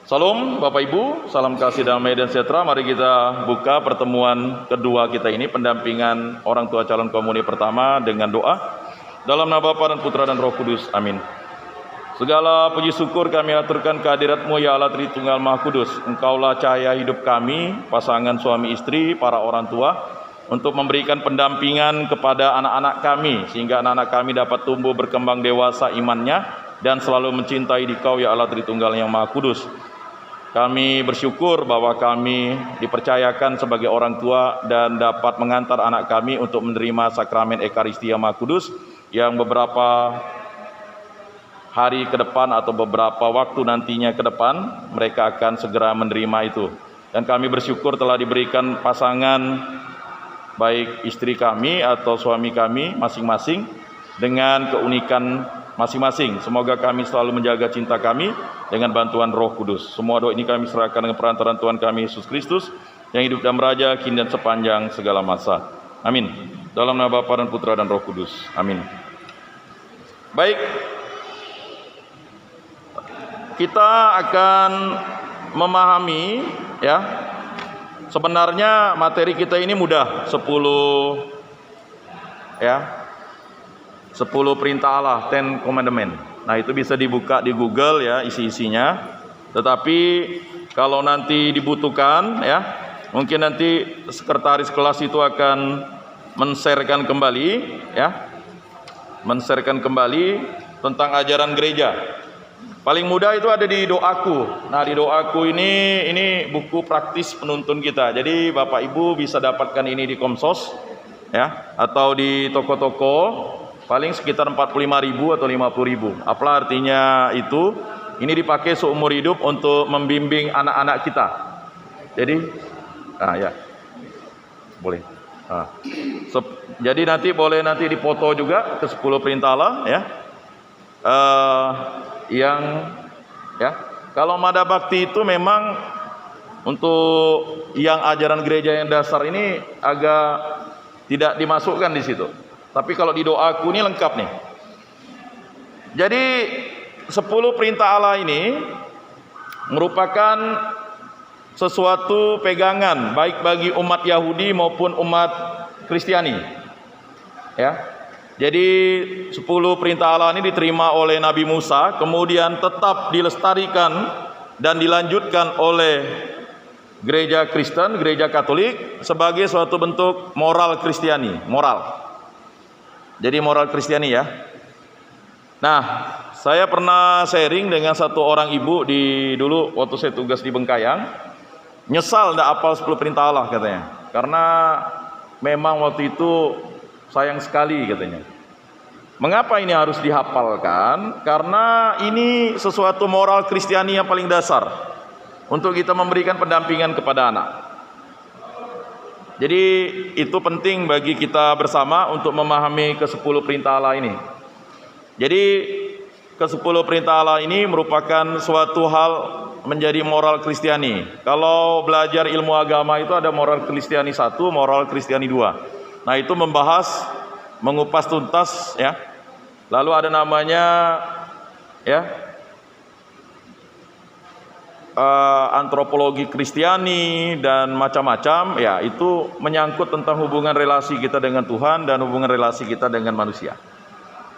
Salam Bapak Ibu, salam kasih damai dan sejahtera. Mari kita buka pertemuan kedua kita ini, pendampingan orang tua calon komuni pertama dengan doa. Dalam nama Bapa dan Putra dan Roh Kudus, amin. Segala puji syukur kami aturkan kehadirat-Mu ya Allah Tritunggal Maha Kudus. Engkaulah cahaya hidup kami, pasangan suami istri, para orang tua, untuk memberikan pendampingan kepada anak-anak kami, sehingga anak-anak kami dapat tumbuh berkembang dewasa imannya dan selalu mencintai Dikau ya Allah Tritunggal yang Maha Kudus. Kami bersyukur bahwa kami dipercayakan sebagai orang tua dan dapat mengantar anak kami untuk menerima sakramen Ekaristia Maha Kudus yang beberapa hari ke depan atau beberapa waktu nantinya ke depan mereka akan segera menerima itu. Dan kami bersyukur telah diberikan pasangan, baik istri kami atau suami kami masing-masing dengan keunikan masing-masing. Semoga kami selalu menjaga cinta kami dengan bantuan Roh Kudus. Semua doa ini kami serahkan dengan perantaraan Tuhan kami Yesus Kristus yang hidup dan meraja kini dan sepanjang segala masa. Amin. Dalam nama Bapa dan Putra dan Roh Kudus. Amin. Baik, kita akan memahami ya. Sebenarnya materi kita ini mudah, 10 perintah Allah, 10 commandment. Nah, itu bisa dibuka di Google ya isi-isinya. Tetapi kalau nanti dibutuhkan ya, mungkin nanti sekretaris kelas itu akan men-sharekan kembali ya. Men-sharekan kembali tentang ajaran gereja. Paling mudah itu ada di Doaku. Nah, di Doaku ini buku praktis penuntun kita. Jadi Bapak Ibu bisa dapatkan ini di Komsos ya, atau di toko-toko. Paling sekitar 45.000 atau 50.000. Apalah artinya itu? Ini dipakai seumur hidup untuk membimbing anak-anak kita. Jadi, ya, boleh. Jadi nanti boleh nanti dipoto juga ke 10 perintah Allah ya. Kalau Mada Bakti itu memang untuk yang ajaran gereja yang dasar ini agak tidak dimasukkan di situ. Tapi kalau di Doaku ini lengkap nih. Jadi 10 perintah Allah ini merupakan sesuatu pegangan baik bagi umat Yahudi maupun umat Kristiani. Ya. Jadi 10 perintah Allah ini diterima oleh Nabi Musa, kemudian tetap dilestarikan dan dilanjutkan oleh gereja Kristen, gereja Katolik sebagai suatu bentuk moral Kristiani, moral. Jadi moral Kristiani ya. Nah, saya pernah sharing dengan satu orang ibu dulu waktu saya tugas di Bengkayang. Nyesal tidak hafal 10 perintah Allah katanya. Karena memang waktu itu sayang sekali katanya. Mengapa ini harus dihafalkan? Karena ini sesuatu moral Kristiani yang paling dasar untuk kita memberikan pendampingan kepada anak. Jadi itu penting bagi kita bersama untuk memahami ke-10 perintah Allah ini. Jadi ke-10 perintah Allah ini merupakan suatu hal menjadi moral Kristiani. Kalau belajar ilmu agama itu ada moral Kristiani 1, moral Kristiani 2. Nah, itu membahas, mengupas tuntas ya. Lalu ada namanya ya antropologi Kristiani dan macam-macam ya, itu menyangkut tentang hubungan relasi kita dengan Tuhan dan hubungan relasi kita dengan manusia.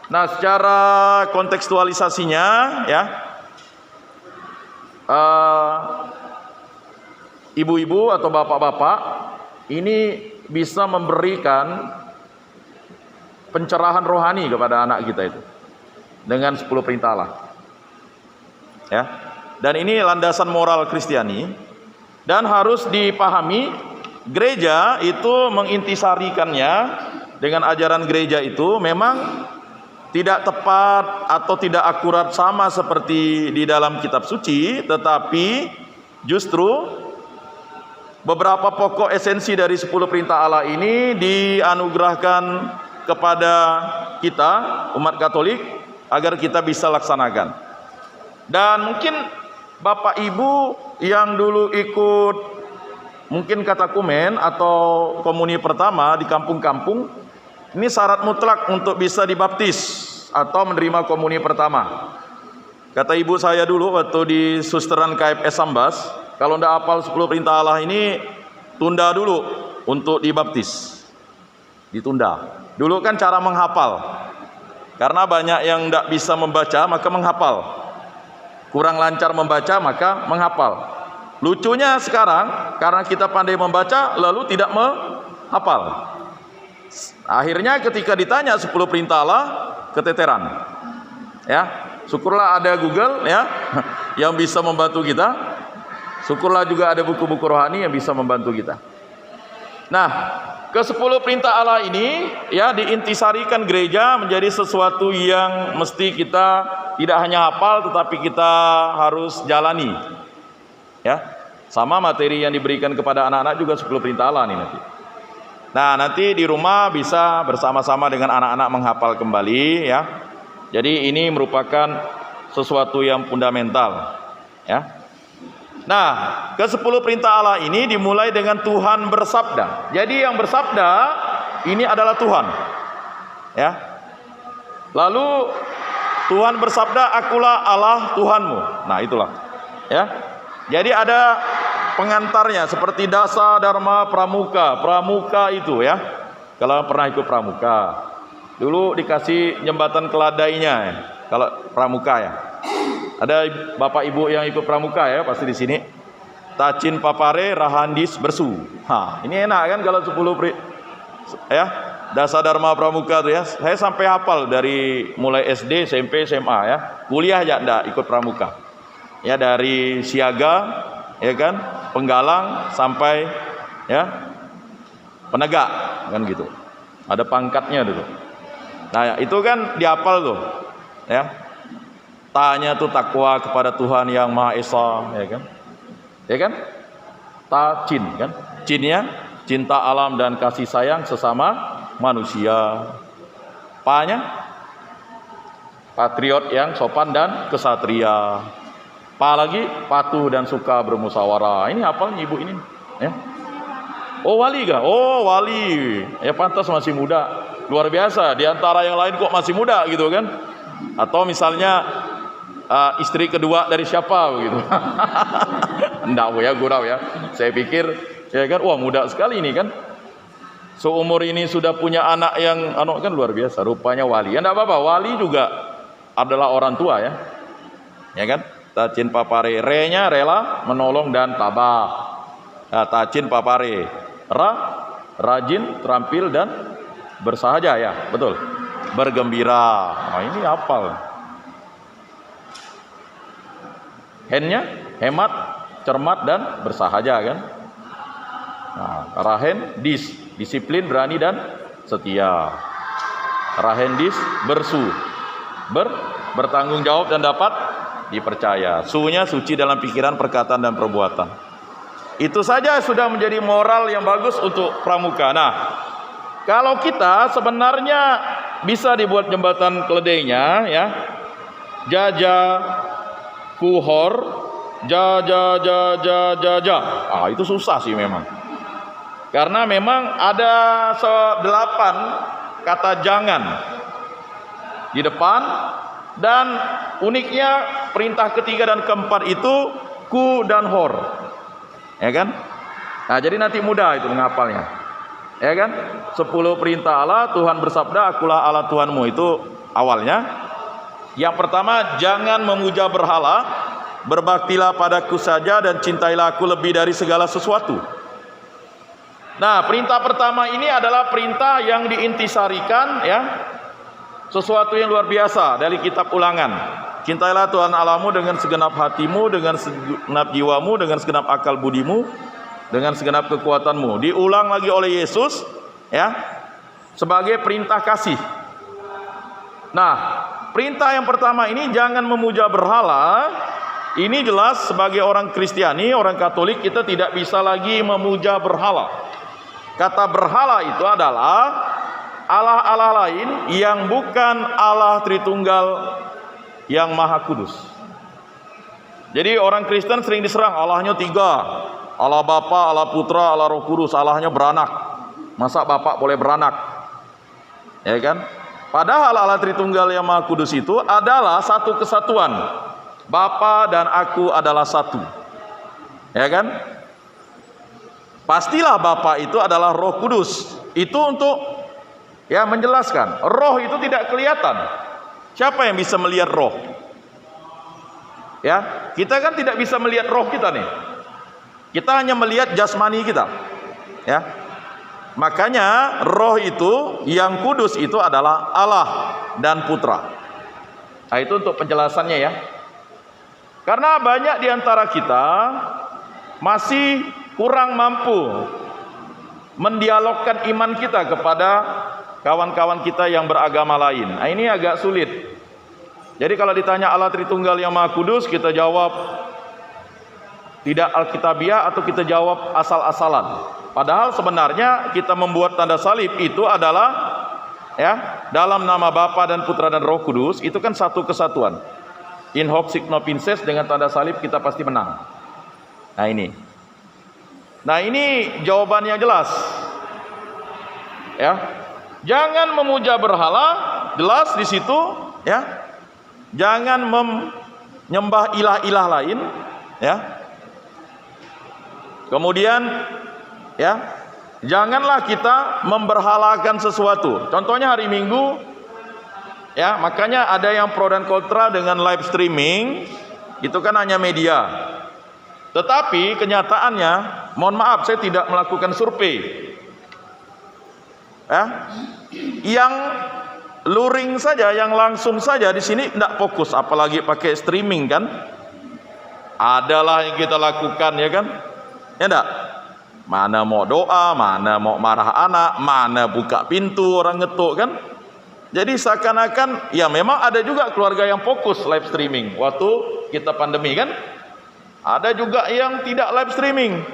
Nah, secara kontekstualisasinya ya, ibu-ibu atau bapak-bapak ini bisa memberikan pencerahan rohani kepada anak kita itu dengan 10 perintah Allah ya. Dan ini landasan moral Kristiani dan harus dipahami. Gereja itu mengintisarikannya dengan ajaran gereja itu memang tidak tepat atau tidak akurat sama seperti di dalam kitab suci, tetapi justru beberapa pokok esensi dari 10 perintah Allah ini dianugerahkan kepada kita umat Katolik agar kita bisa laksanakan. Dan mungkin Bapak Ibu yang dulu ikut mungkin katakumen atau komuni pertama di kampung-kampung, ini syarat mutlak untuk bisa dibaptis atau menerima komuni pertama. Kata ibu saya dulu waktu di susteran KFS Sambas, kalau ndak hafal 10 perintah Allah ini tunda dulu untuk dibaptis. Ditunda. Dulu kan cara menghafal. Karena banyak yang ndak bisa membaca maka menghafal. Kurang lancar membaca maka menghafal. Lucunya sekarang karena kita pandai membaca lalu tidak menghafal. Akhirnya ketika ditanya 10 perintah Allah keteteran. Ya. Syukurlah ada Google ya yang bisa membantu kita. Syukurlah juga ada buku-buku rohani yang bisa membantu kita. Nah, ke-10 perintah Allah ini ya diintisarikan gereja menjadi sesuatu yang mesti kita tidak hanya hafal tetapi kita harus jalani. Ya. Sama materi yang diberikan kepada anak-anak juga 10 perintah Allah nih nanti. Nah, nanti di rumah bisa bersama-sama dengan anak-anak menghafal kembali ya. Jadi ini merupakan sesuatu yang fundamental ya. Nah, ke-10 perintah Allah ini dimulai dengan Tuhan bersabda. Jadi yang bersabda ini adalah Tuhan. Ya. Lalu Tuhan bersabda, "Akulah Allah Tuhanmu." Nah, itulah. Ya. Jadi ada pengantarnya seperti Dasa Dharma Pramuka. Pramuka itu ya. Kalau pernah ikut pramuka, dulu dikasih jembatan keladainya ya. Kalau pramuka ya. Ada bapak ibu yang ikut pramuka ya pasti di sini. Tacin papare rahandis bersu. Ini enak kan kalau 10 ya. Dasa Dharma Pramuka tuh ya. Saya sampai hafal dari mulai SD, SMP, SMA ya. Kuliah aja enggak ikut pramuka. Ya dari siaga ya kan, penggalang sampai ya penegak kan gitu. Ada pangkatnya dulu. Nah, itu kan dihafal tuh. Ya. Ta-nya tuh takwa kepada Tuhan yang Maha Esa, ya kan? Ya kan? Ta-cin kan? Cinnya cinta alam dan kasih sayang sesama manusia. Pa-nya patriot yang sopan dan kesatria. Pa lagi patuh dan suka bermusyawarah. Ini hafal ibu ini, ya. Oh, wali kah? Oh, wali. Ya pantas masih muda. Luar biasa, di antara yang lain kok masih muda gitu kan? Atau misalnya istri kedua dari siapa begitu. Enggak ya, gurau ya. Saya pikir ya kan, wah muda sekali ini kan. Seumur ini sudah punya anak yang kan luar biasa, rupanya wali. Ya enggak apa-apa, wali juga adalah orang tua ya. Ya kan? Tacin papare, re-nya rela, menolong dan tabah. Nah, tacin papare, rajin, terampil dan bersahaja ya, betul. Bergembira. Nah, ini hafal. Hen-nya hemat, cermat dan bersahaja kan. Nah, rahen disiplin, berani dan setia. Rahendis bersu, bertanggung jawab dan dapat dipercaya. Sunya suci dalam pikiran, perkataan dan perbuatan. Itu saja sudah menjadi moral yang bagus untuk pramuka. Nah, kalau kita sebenarnya bisa dibuat jembatan keledainya ya. Jaja kuhor jaja. Itu susah sih memang. Karena memang ada 8 kata jangan di depan, dan uniknya perintah ketiga dan keempat itu ku dan hor. Ya kan? Nah, jadi nanti mudah itu menghafalnya. Ya kan? 10 perintah Allah, Tuhan bersabda, "Akulah Allah Tuhanmu." Itu awalnya. Yang pertama, jangan memuja berhala, berbaktilah padaku saja dan cintailah aku lebih dari segala sesuatu. Nah, perintah pertama ini adalah perintah yang diintisarikan ya. Sesuatu yang luar biasa dari kitab Ulangan. Cintailah Tuhan Allahmu dengan segenap hatimu, dengan segenap jiwamu, dengan segenap akal budimu, dengan segenap kekuatanmu. Diulang lagi oleh Yesus ya, sebagai perintah kasih. Nah, perintah yang pertama ini jangan memuja berhala. Ini jelas sebagai orang Kristiani, orang Katolik, kita tidak bisa lagi memuja berhala. Kata berhala itu adalah Allah-Allah lain yang bukan Allah Tritunggal yang Maha Kudus. Jadi orang Kristen sering diserang, Allahnya 3. Allah Bapa, Allah Putra, Allah Roh Kudus. Allahnya beranak. Masa Bapak boleh beranak? Ya kan? Padahal Allah Tritunggal yang Maha Kudus itu adalah satu kesatuan. Bapa dan aku adalah satu. Ya kan? Pastilah Bapa itu adalah Roh Kudus. Itu untuk ya menjelaskan. Roh itu tidak kelihatan. Siapa yang bisa melihat roh? Ya, kita kan tidak bisa melihat roh kita nih. Kita hanya melihat jasmani kita. Ya. Makanya roh itu yang kudus itu adalah Allah dan Putra. Nah, itu untuk penjelasannya ya. Karena banyak di antara kita masih kurang mampu mendialogkan iman kita kepada kawan-kawan kita yang beragama lain. Nah, ini agak sulit. Jadi kalau ditanya Allah Tritunggal yang Maha Kudus, kita jawab tidak alkitabiah atau kita jawab asal-asalan. Padahal sebenarnya kita membuat tanda salib itu adalah ya dalam nama Bapa dan Putra dan Roh Kudus, itu kan satu kesatuan. In hoc signo vinces, dengan tanda salib kita pasti menang. Nah ini jawaban yang jelas. Ya. Jangan memuja berhala, jelas di situ, ya. Jangan menyembah ilah-ilah lain, ya. Kemudian ya, janganlah kita memberhalakan sesuatu. Contohnya hari Minggu, ya, makanya ada yang pro dan kontra dengan live streaming. Itu kan hanya media. Tetapi kenyataannya, mohon maaf, saya tidak melakukan survei. Ya, yang luring saja, yang langsung saja di sini tidak fokus, apalagi pakai streaming kan? Adalah yang kita lakukan, ya kan? Ya enggak? Mana mau doa, mana mau marah anak, mana buka pintu orang ngetuk kan? Jadi seakan-akan ya memang ada juga keluarga yang fokus live streaming waktu kita pandemi kan? Ada juga yang tidak live streaming.